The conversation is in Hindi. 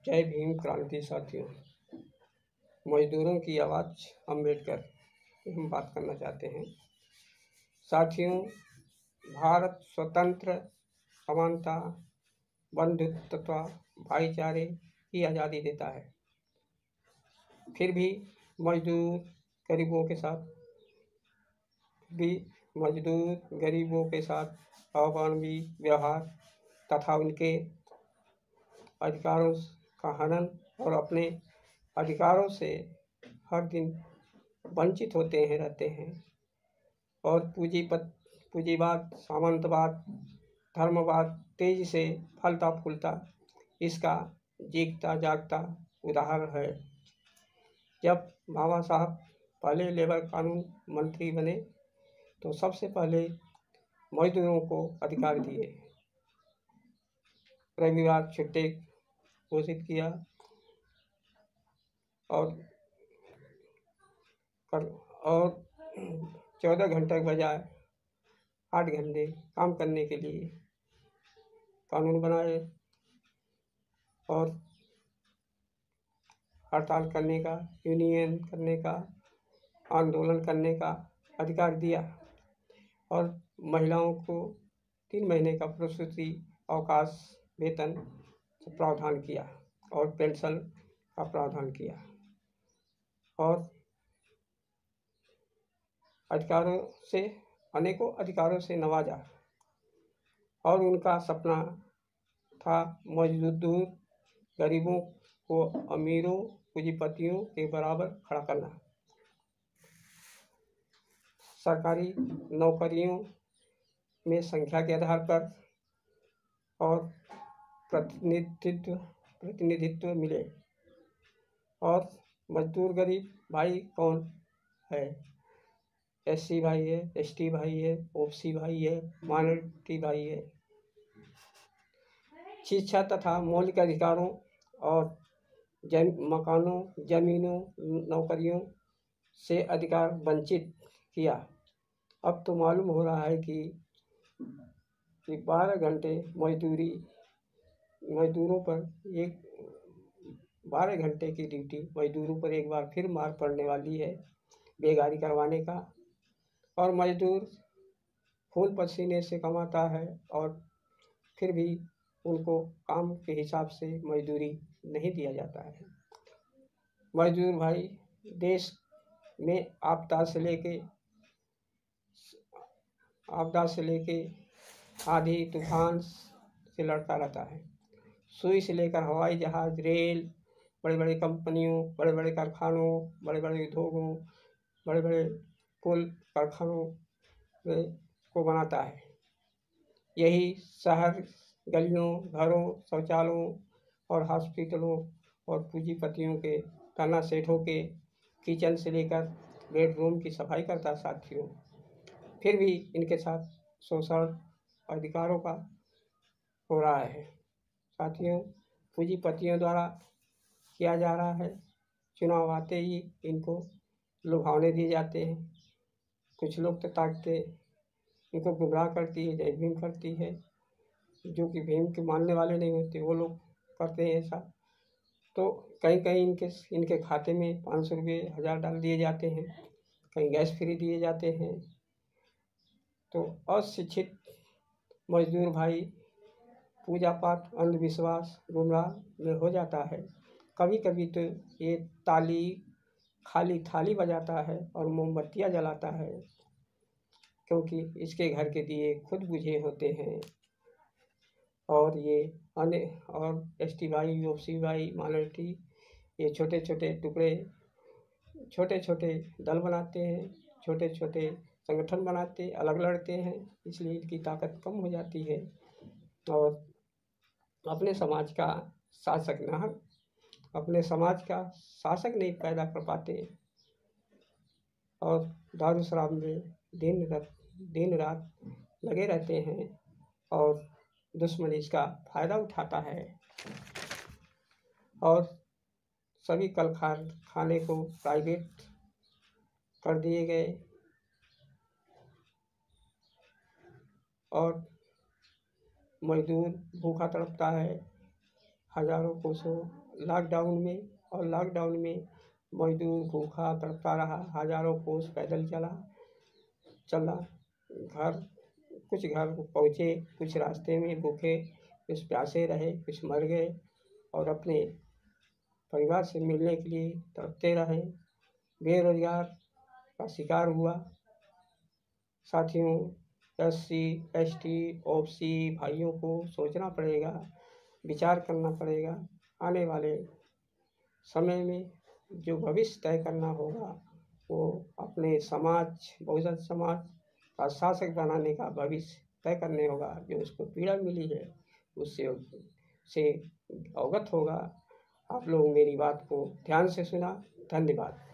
जय भीम क्रांति साथियों। मजदूरों की आवाज़ अम्बेडकर की हम बात करना चाहते हैं। साथियों, भारत स्वतंत्र, समानता, बंधुत्व, भाईचारे की आज़ादी देता है, फिर भी मजदूर गरीबों के साथ अमानवीय व्यवहार तथा उनके अधिकारों का हनन और अपने अधिकारों से हर दिन वंचित रहते हैं और पूंजीवाद, सामंतवाद, धर्मवाद तेजी से फलता फूलता इसका जीता जागता उदाहरण है। जब बाबा साहब पहले लेबर कानून मंत्री बने तो सबसे पहले मजदूरों को अधिकार दिए, रविवार छुट्टी घोषित किया और 14 घंटे के बजाय 8 घंटे काम करने के लिए कानून बनाए और हड़ताल करने का, यूनियन करने का, आंदोलन करने का अधिकार दिया और महिलाओं को 3 महीने का प्रसूति अवकाश वेतन का प्रावधान किया और पेंशन का प्रावधान किया और अनेकों अधिकारों से नवाजा। और उनका सपना था मजदूर गरीबों को अमीरों पूंजीपतियों के बराबर खड़ा करना। सरकारी नौकरियों में संख्या के आधार पर और प्रतिनिधित्व मिले। और मजदूर गरीब भाई कौन है? SC भाई है, ST भाई है, OBC भाई है, माइनॉरिटी भाई है। शिक्षा तथा मौलिक अधिकारों और मकानों, जमीनों, नौकरियों से अधिकार वंचित किया। अब तो मालूम हो रहा है कि 12 घंटे मजदूरों पर 12 घंटे की ड्यूटी मजदूरों पर एक बार फिर मार पड़ने वाली है, बेगारी करवाने का। और मजदूर खून पसीने से कमाता है और फिर भी उनको काम के हिसाब से मजदूरी नहीं दिया जाता है। मजदूर भाई देश में आपदा से लेके आंधी तूफान से लड़ता रहता है। सुई से लेकर हवाई जहाज, रेल, बड़े बड़े कंपनियों, बड़े बड़े कारखानों, बड़े बड़े उद्योगों, बड़े बड़े पुल कारखानों को बनाता है। यही शहर, गलियों, घरों, शौचालयों और हॉस्पिटलों और पूंजीपतियों के ताना सेठों के किचन से लेकर बेडरूम की सफाई करता साथियों। फिर भी इनके साथ शोषण अधिकारों का हो रहा है साथियों। पूंजीपतियों द्वारा किया जा रहा है। चुनाव आते ही इनको लुभावने दिए जाते हैं। कुछ लोग तो ताकते इनको गुमराह करती है, जय भीम करती है। जो कि भीम के मानने वाले नहीं होते वो लोग करते हैं ऐसा। तो कहीं इनके खाते में 500 रुपये, 1000 डाल दिए जाते हैं, कहीं गैस फ्री दिए जाते हैं। तो अशिक्षित मजदूर भाई पूजा पाठ, अंधविश्वास, गुमराह में हो जाता है। कभी कभी तो ये खाली थाली बजाता है और मोमबत्तियाँ जलाता है, क्योंकि इसके घर के दिए खुद बुझे होते हैं। और ये और ST भाई, OBC भाई, माइनॉरिटी ये छोटे छोटे टुकड़े, छोटे छोटे दल बनाते हैं, छोटे छोटे संगठन बनाते, अलग लड़ते हैं, इसलिए इनकी ताकत कम हो जाती है और अपने समाज का शासक नहीं पैदा कर पाते और दारू शराब में दिन रात लगे रहते हैं और दुश्मन इसका फायदा उठाता है। और सभी कल खाने को प्राइवेट कर दिए गए और मजदूर भूखा तड़पता है। हजारों कोसों लॉकडाउन में, और लॉकडाउन में मजदूर भूखा तड़पता रहा, हज़ारों कोस पैदल चला घर, कुछ घर पहुँचे, कुछ रास्ते में भूखे, कुछ प्यासे रहे, कुछ मर गए और अपने परिवार से मिलने के लिए तड़पते रहे। बेरोजगार का शिकार हुआ। साथियों, SC ST OBC भाइयों को सोचना पड़ेगा, विचार करना पड़ेगा। आने वाले समय में जो भविष्य तय करना होगा वो अपने समाज, बहुजन समाज का शासक बनाने का भविष्य तय करने होगा। जो उसको पीड़ा मिली है उससे अवगत होगा। आप लोग मेरी बात को ध्यान से सुना। धन्यवाद।